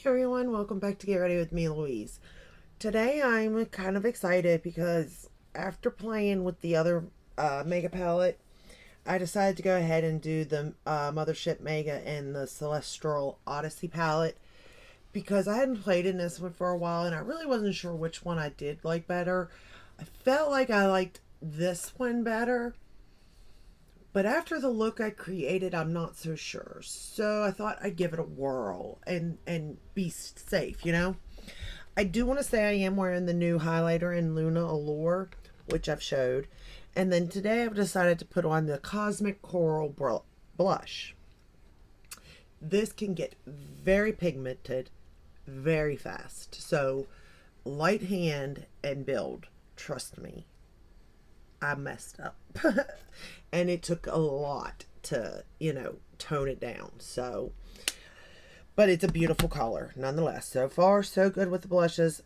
everyone, welcome back to Get Ready with me, Louise. Today I'm kind of excited because after playing with the other Mega palette, I decided to go ahead and do the Mothership Mega and the Celestial Odyssey palette because I hadn't played in this one for a while and I really wasn't sure which one I did like better. I felt like I liked this one better, but after the look I created, I'm not so sure. So I thought I'd give it a whirl and be safe. I do want to say I am wearing the new highlighter in Luna Allure, which I've showed. And then today I've decided to put on the Cosmic Coral Blush. This can get very pigmented very fast. So light hand and build. Trust me. I messed up. And it took a lot to, tone it down. So, but it's a beautiful color nonetheless. So far, so good with the blushes.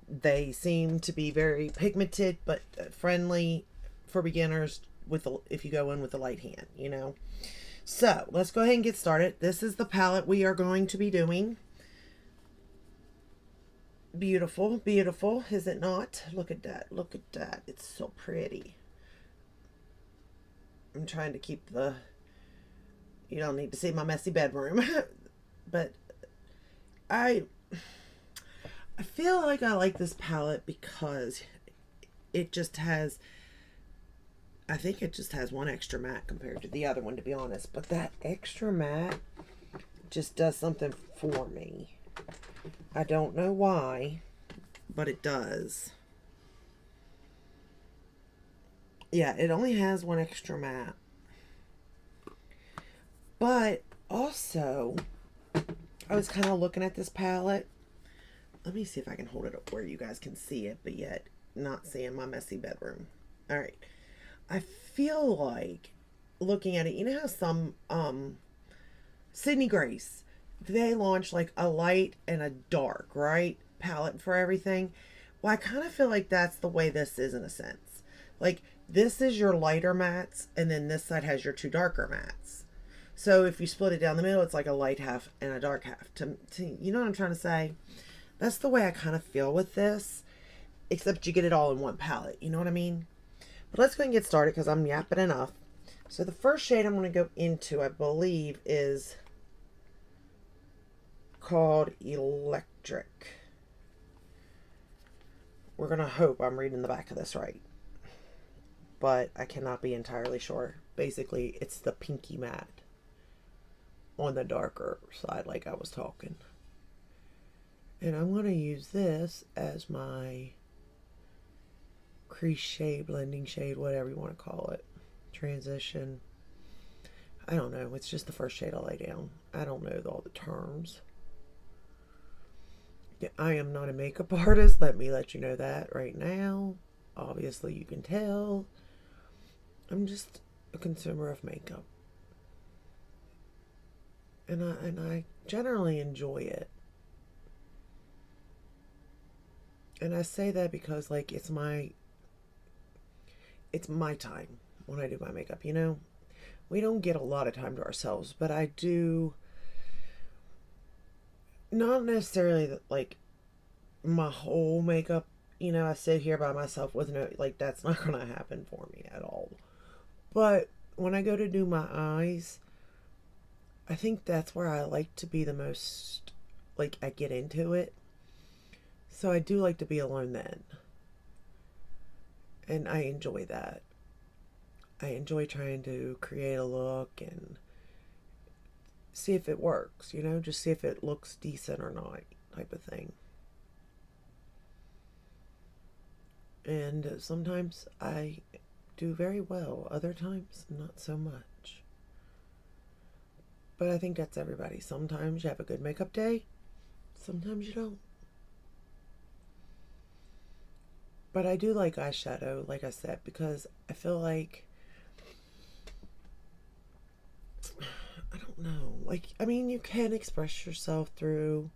They seem to be very pigmented, but friendly for beginners if you go in with a light hand, So let's go ahead and get started. This is the palette we are going to be doing. Beautiful, beautiful, is it not? Look at that, look at that. It's so pretty. I'm trying to keep you don't need to see my messy bedroom. But I feel like I like this palette because it just has, I think it just has one extra matte compared to the other one, to be honest. But that extra matte just does something for me. I don't know why, but it does. Yeah, it only has one extra matte. But also, I was kind of looking at this palette. Let me see if I can hold it up where you guys can see it, but yet not seeing my messy bedroom. All right. I feel like looking at it, you know how some Sydney Grace, they launched like a light and a dark, right, palette for everything. Well, I kind of feel like that's the way this is in a sense. Like this is your lighter mattes, and then this side has your two darker mattes. So if you split it down the middle, it's like a light half and a dark half. You know what I'm trying to say? That's the way I kind of feel with this, except you get it all in one palette. You know what I mean? But let's go and get started because I'm yapping enough. So the first shade I'm going to go into, I believe, is called Electric. We're going to hope I'm reading the back of this right, but I cannot be entirely sure. Basically, it's the pinky matte on the darker side like I was talking. And I'm going to use this as my crease shade, blending shade, whatever you want to call it. Transition. I don't know. It's just the first shade I lay down. I don't know all the terms. Yeah, I am not a makeup artist. Let you know that right now. Obviously, you can tell. I'm just a consumer of makeup. And I generally enjoy it. And I say that because like it's my time when I do my makeup, We don't get a lot of time to ourselves, but I do, not necessarily like my whole makeup, I sit here by myself with no, like that's not going to happen for me at all. But when I go to do my eyes, I think that's where I like to be the most, like I get into it. So I do like to be alone then. And I enjoy that. I enjoy trying to create a look and see if it works, just see if it looks decent or not, type of thing. And sometimes I do very well, other times not so much. But I think that's everybody. Sometimes you have a good makeup day, sometimes you don't. But I do like eyeshadow, like I said, because I feel like, I don't know, like, I mean, you can express yourself through,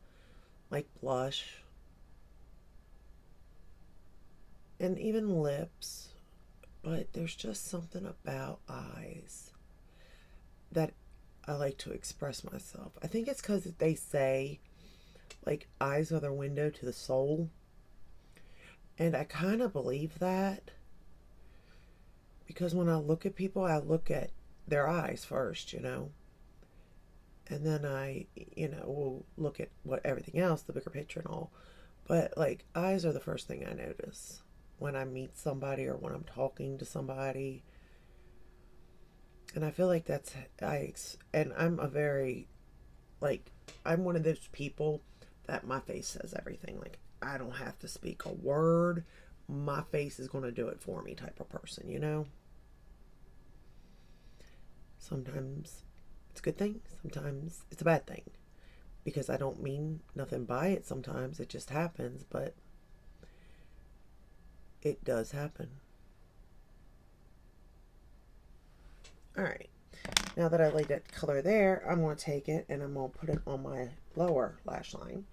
like, blush, and even lips, but there's just something about eyes that I like to express myself. I think it's because they say like eyes are the window to the soul. And I kind of believe that because when I look at people, I look at their eyes first, you know, and then will look at what everything else, the bigger picture and all. But like eyes are the first thing I notice when I meet somebody or when I'm talking to somebody. And I feel like and I'm a very, like, I'm one of those people that my face says everything. Like, I don't have to speak a word. My face is going to do it for me type of person, you know? Sometimes it's a good thing. Sometimes it's a bad thing. Because I don't mean nothing by it sometimes. It just happens, but it does happen. Alright. Now that I laid that color there, I'm going to take it and I'm going to put it on my lower lash line.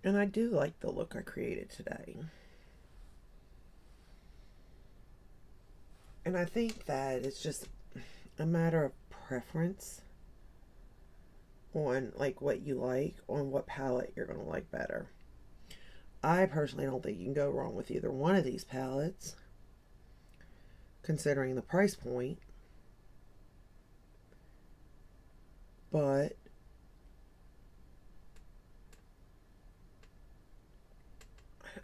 And I do like the look I created today. And I think that it's just a matter of preference on like what you like, on what palette you're going to like better. I personally don't think you can go wrong with either one of these palettes, considering the price point. But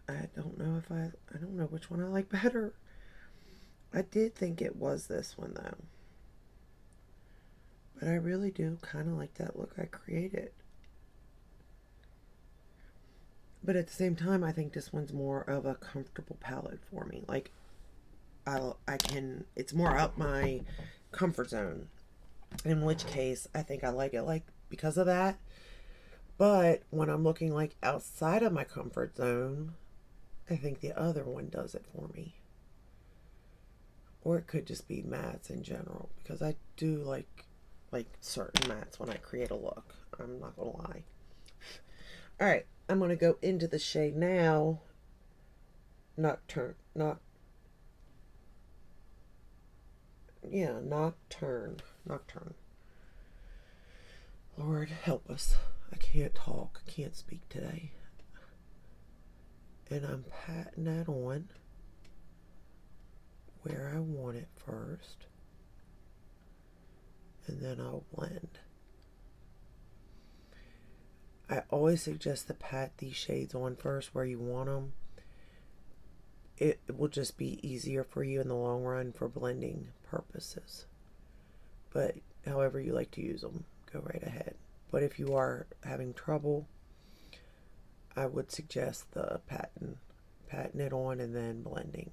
I don't know if I don't know which one I like better. I did think it was this one though. But I really do kind of like that look I created. But at the same time, I think this one's more of a comfortable palette for me. Like, it's more up my comfort zone. In which case, I think I like it like because of that. But when I'm looking like outside of my comfort zone, I think the other one does it for me. Or it could just be mattes in general, because I do like certain mattes when I create a look. I'm not gonna lie. Alright, I'm gonna go into the shade now. Nocturne. Lord help us. I can't talk. I can't speak today. And I'm patting that on where I want it first. And then I'll blend. I always suggest to pat these shades on first where you want them. It will just be easier for you in the long run for blending purposes. But however you like to use them, go right ahead. But if you are having trouble, I would suggest the patting it on and then blending.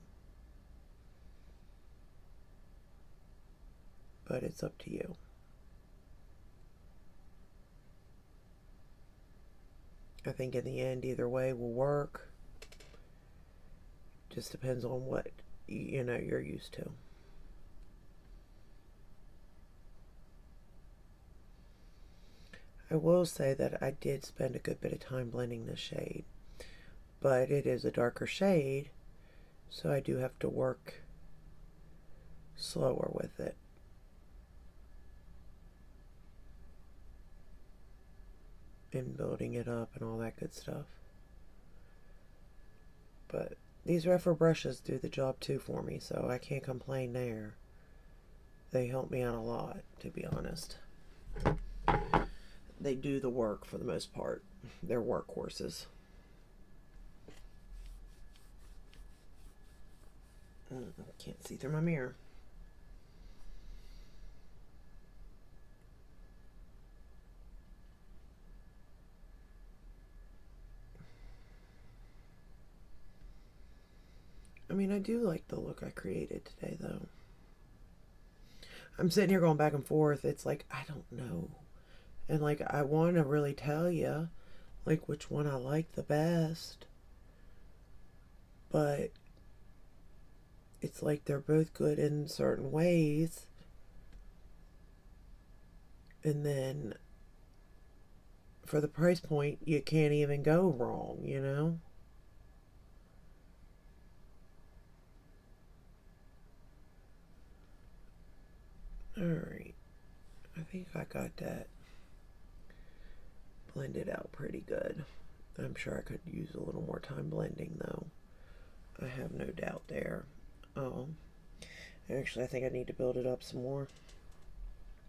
But it's up to you. I think in the end, either way will work. Just depends on what you're used to. I will say that I did spend a good bit of time blending this shade, but it is a darker shade, so I do have to work slower with it. And building it up and all that good stuff. But these Rephr brushes do the job too for me, so I can't complain there. They help me out a lot, to be honest. They do the work for the most part. They're workhorses. Can't see through my mirror. I mean, I do like the look I created today, though. I'm sitting here going back and forth. It's like, I don't know. And, like, I want to really tell you, like, which one I like the best. But it's like they're both good in certain ways. And then, for the price point, you can't even go wrong, you know? Alright, I think I got that blended out pretty good. I'm sure I could use a little more time blending though. I have no doubt there. Actually, I think I need to build it up some more.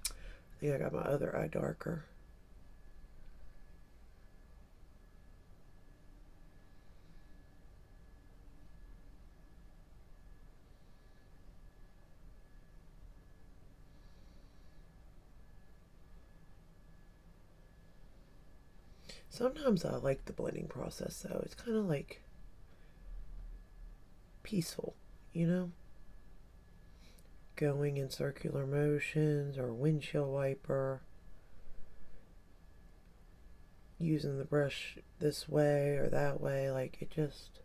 I think I got my other eye darker. Sometimes I like the blending process though. It's kind of like peaceful, you know? Going in circular motions or windshield wiper. Using the brush this way or that way. Like it just...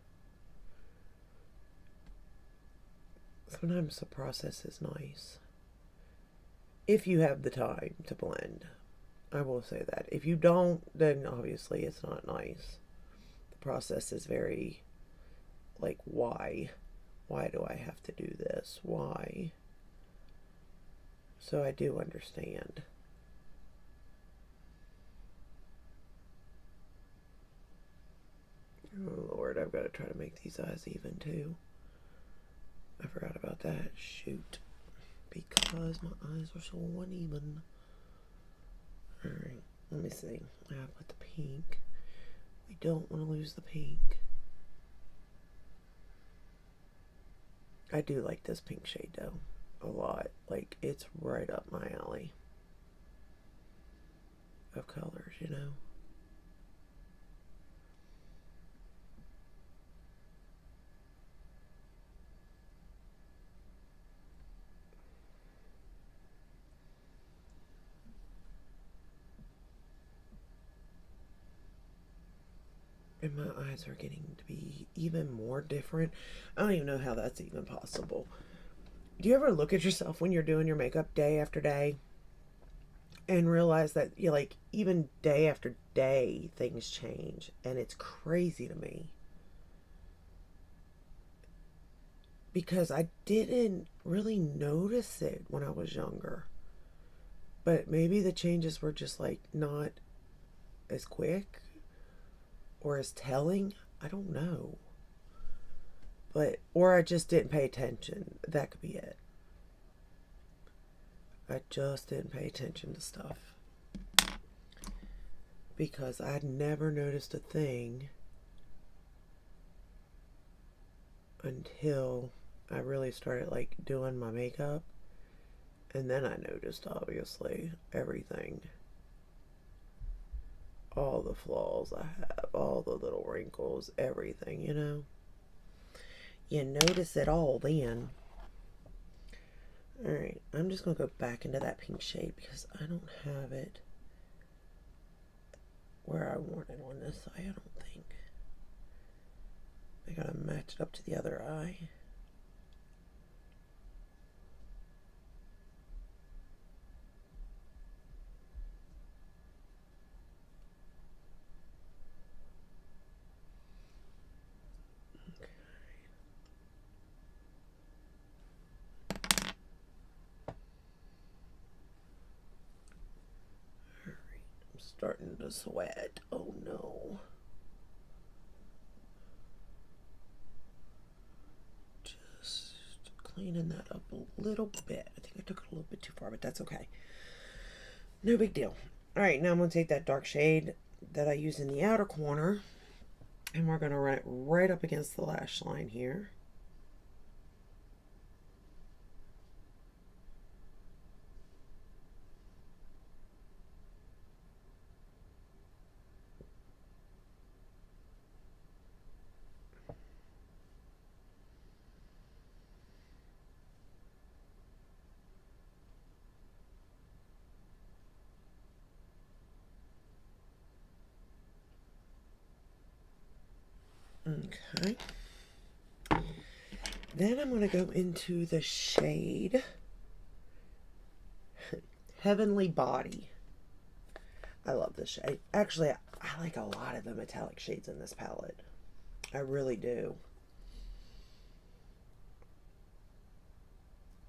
Sometimes the process is nice. If you have the time to blend. I will say that. If you don't, then obviously it's not nice. The process is very, like, why? Why do I have to do this? Why? So I do understand. Oh Lord, I've got to try to make these eyes even too. I forgot about that. Shoot. Because my eyes are so uneven. Alright, let me see. I put the pink. We don't want to lose the pink. I do like this pink shade though. A lot. Like, it's right up my alley of colors, you know? And my eyes are getting to be even more different. I don't even know how that's even possible. Do you ever look at yourself when you're doing your makeup day after day and realize that you like even day after day things change, and it's crazy to me because I didn't really notice it when I was younger, but maybe the changes were just like not as quick or as telling. I don't know. But, or I just didn't pay attention. That could be it. I just didn't pay attention to stuff. Because I'd never noticed a thing until I really started like doing my makeup. And then I noticed, obviously, everything. All the flaws I have, all the little wrinkles, everything, you know? You notice it all then. Alright, I'm just going to go back into that pink shade because I don't have it where I want it on this eye, I don't think. I gotta match it up to the other eye. Starting to sweat. Oh no. Just cleaning that up a little bit. I think I took it a little bit too far, but that's okay. No big deal. Alright, now I'm going to take that dark shade that I use in the outer corner, and we're going to run it right up against the lash line here. Okay. Then I'm going to go into the shade Heavenly Body. I love this shade. Actually, I like a lot of the metallic shades in this palette. I really do.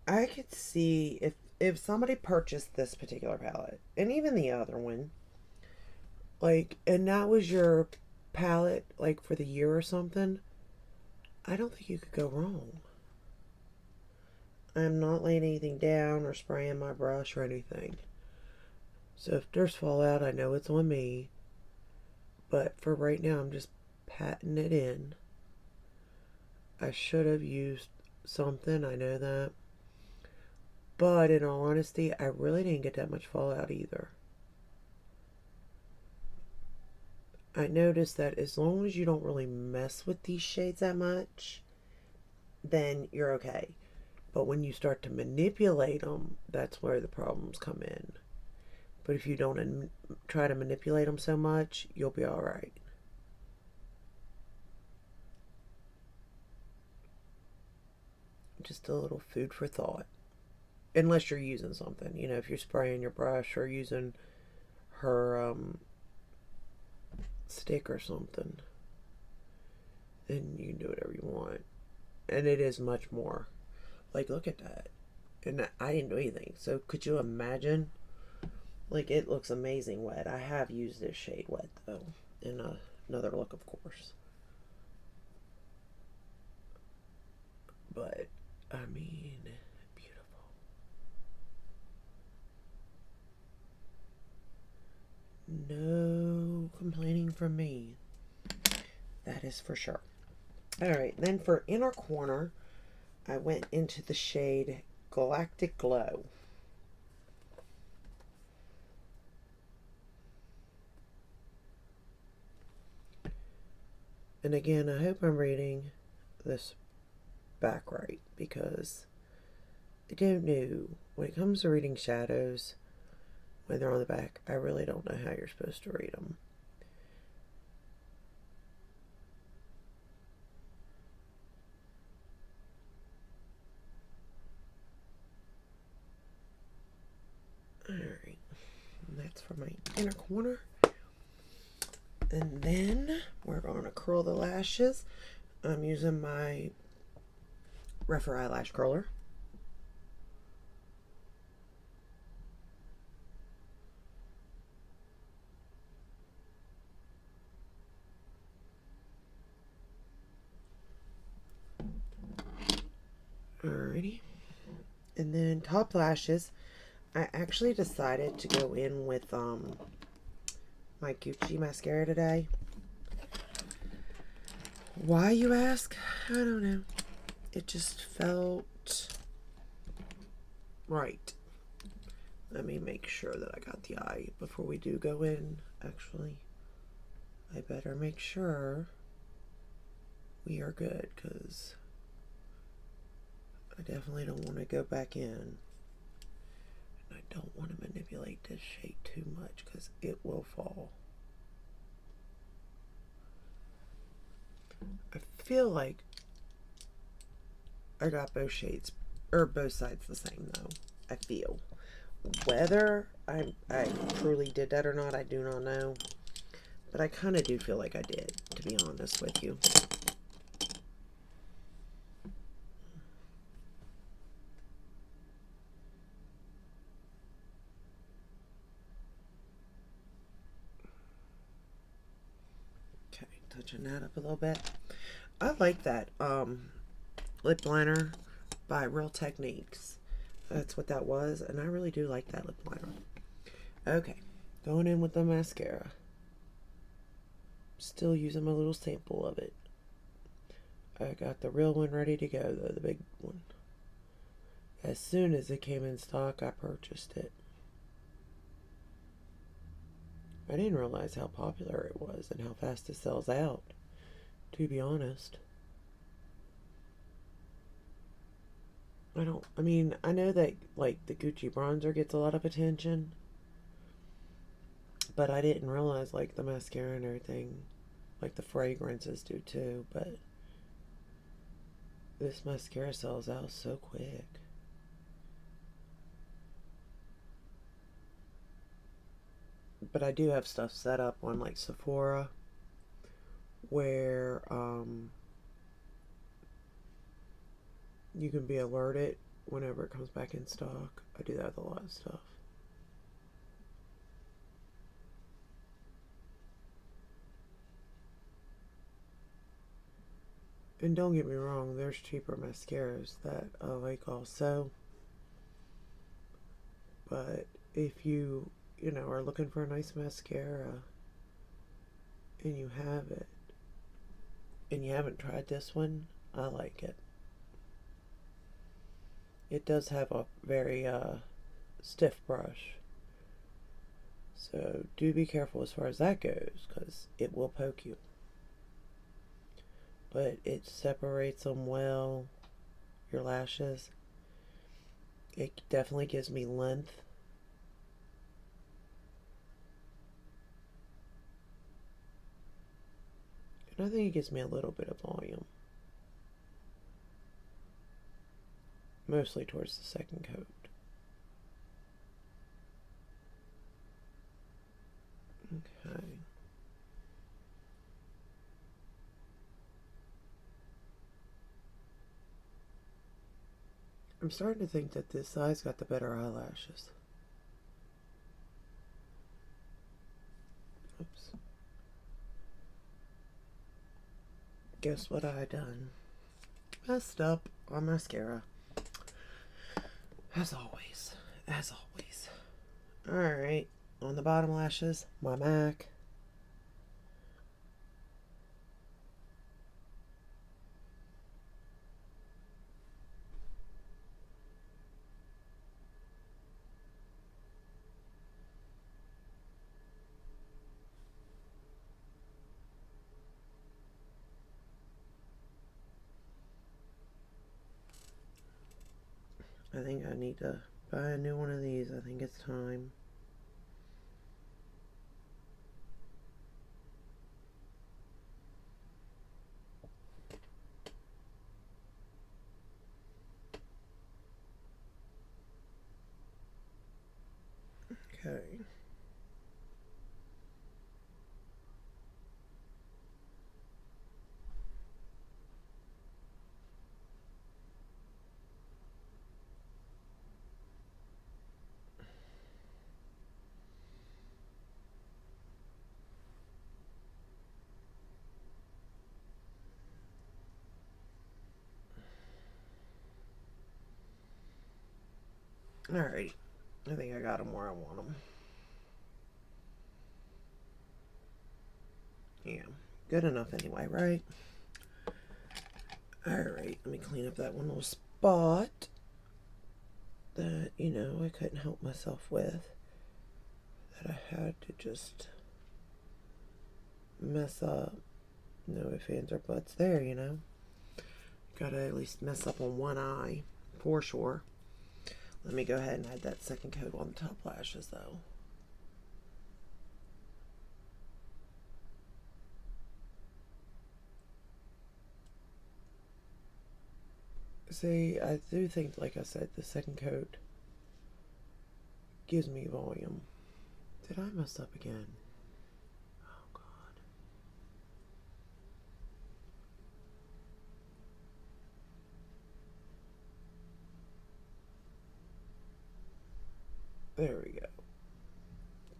I could see if if somebody purchased this particular palette, and even the other one, like, and that was your palette, like, for the year or something, I don't think you could go wrong. I'm not laying anything down or spraying my brush or anything. So if there's fallout, I know it's on me. But for right now, I'm just patting it in. I should have used something, I know that. But in all honesty, I really didn't get that much fallout either. I noticed that as long as you don't really mess with these shades that much, then you're okay. But when you start to manipulate them, that's where the problems come in. But if you don't try to manipulate them so much, you'll be all right. Just a little food for thought. Unless you're using something. You know, if you're spraying your brush or using her stick or something, then you can do whatever you want. And it is much more. Like, look at that. And I didn't do anything. So could you imagine? Like, it looks amazing wet. I have used this shade wet, though. In another look, of course. But, I mean, beautiful. No complaining from me. That is for sure. Alright, then for inner corner, I went into the shade Galactic Glow. And again, I hope I'm reading this back right, because I don't know. When it comes to reading shadows, when they're on the back, I really don't know how you're supposed to read them. Alright, that's for my inner corner. And then we're going to curl the lashes. I'm using my Rephr eyelash curler. Alrighty. And then top lashes, I actually decided to go in with my Gucci mascara today. Why, you ask? I don't know. It just felt right. Let me make sure that I got the eye before we do go in. Actually, I better make sure we are good, because I definitely don't want to go back in. And I don't want to manipulate this shade too much, because it will fall. I feel like I got both shades, or both sides the same, though. I feel. Whether I truly did that or not, I do not know. But I kind of do feel like I did, to be honest with you. Okay, touching that up a little bit. I like that lip liner by Real Techniques. That's what that was, and I really do like that lip liner. Okay, going in with the mascara. Still using my little sample of it. I got the real one ready to go, though, the big one. As soon as it came in stock, I purchased it. I didn't realize how popular it was and how fast it sells out, to be honest. I mean, I know that, like, the Gucci bronzer gets a lot of attention, but I didn't realize, like, the mascara and everything, like, the fragrances do too, but this mascara sells out so quick. But I do have stuff set up on, like, Sephora, where, you can be alerted whenever it comes back in stock. I do that with a lot of stuff. And don't get me wrong, there's cheaper mascaras that I like also. But if you are looking for a nice mascara and you have it and you haven't tried this one, I like it. It does have a very stiff brush. So do be careful as far as that goes, because it will poke you. But it separates them well, your lashes. It definitely gives me length. And I think it gives me a little bit of volume. Mostly towards the second coat. Okay. I'm starting to think that this side's got the better eyelashes. Oops. Guess what I done? Messed up on mascara. As always. As always. Alright. On the bottom lashes, my MAC. I think I need to buy a new one of these. I think it's time. Okay. Alrighty. I think I got them where I want them. Yeah. Good enough anyway, right? Alright. Let me clean up that one little spot that, I couldn't help myself with. That I had to just mess up. No ifs, ands, or buts there, Gotta at least mess up on one eye, for sure. Let me go ahead and add that second coat on the top lashes, though. See, I do think, like I said, the second coat gives me volume. Did I mess up again? Oh, God. There we go.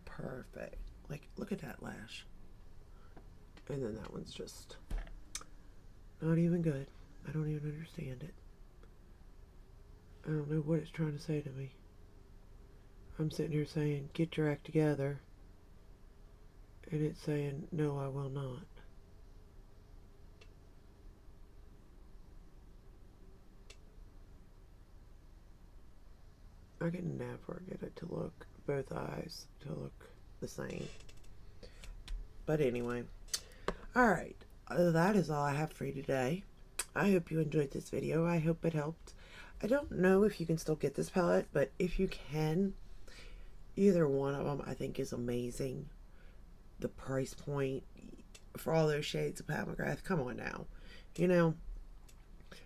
Perfect. Like, look at that lash. And then that one's just not even good. I don't even understand it. I don't know what it's trying to say to me. I'm sitting here saying, get your act together. And it's saying, no, I will not. I can never get it to look, both eyes to look the same. But anyway. Alright. That is all I have for you today. I hope you enjoyed this video. I hope it helped. I don't know if you can still get this palette, but if you can, either one of them I think is amazing. The price point for all those shades of Mcgrath, come on now.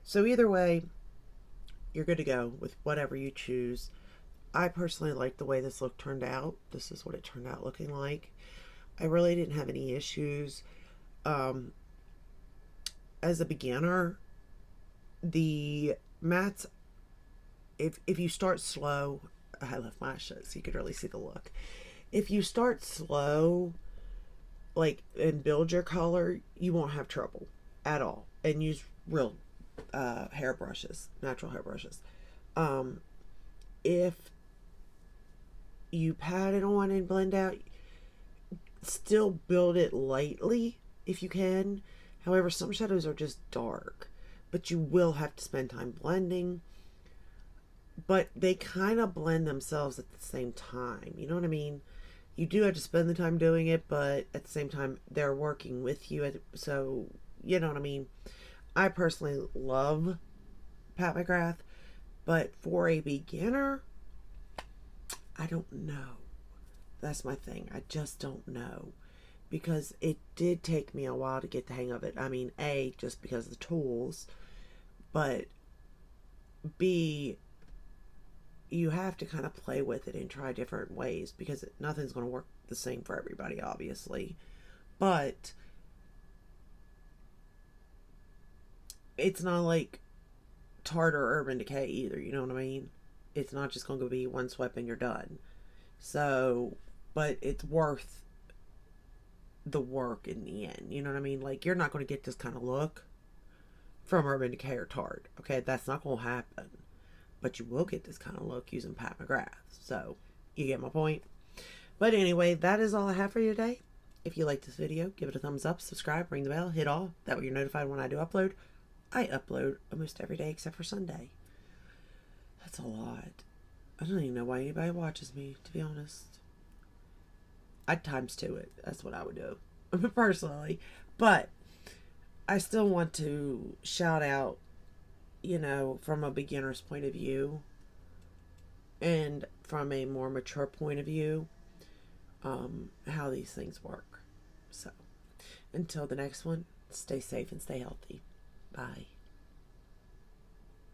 So either way, you're good to go with whatever you choose. I personally like the way this look turned out. This is what it turned out looking like. I really didn't have any issues. As a beginner, the mattes if you start slow, I left my shut so you could really see the look. If you start slow, like, and build your color, you won't have trouble at all. And use real hair brushes, natural hair brushes. If you pat it on and blend out, still build it lightly if you can. However, some shadows are just dark, but you will have to spend time blending. But they kind of blend themselves at the same time. You know what I mean? You do have to spend the time doing it, but at the same time, they're working with you. So, you know what I mean? I personally love Pat McGrath, but for a beginner, I don't know. That's my thing. I just don't know. Because it did take me a while to get the hang of it. I mean, A, just because of the tools, but B, you have to kind of play with it and try different ways because nothing's going to work the same for everybody, obviously. But it's not like Tarte or Urban Decay either, you know what I mean? It's not just going to be one swipe and you're done. So, but it's worth the work in the end, you know what I mean? Like, you're not going to get this kind of look from Urban Decay or Tarte, okay? That's not going to happen. But you will get this kind of look using Pat McGrath. So, you get my point? But anyway, that is all I have for you today. If you like this video, give it a thumbs up, subscribe, ring the bell, hit all. That way you're notified when I do upload. I upload almost every day except for Sunday. That's a lot. I don't even know why anybody watches me, to be honest. I'd times two it. That's what I would do, personally. But I still want to shout out, you know, from a beginner's point of view and from a more mature point of view, how these things work. So, until the next one, stay safe and stay healthy. Bye.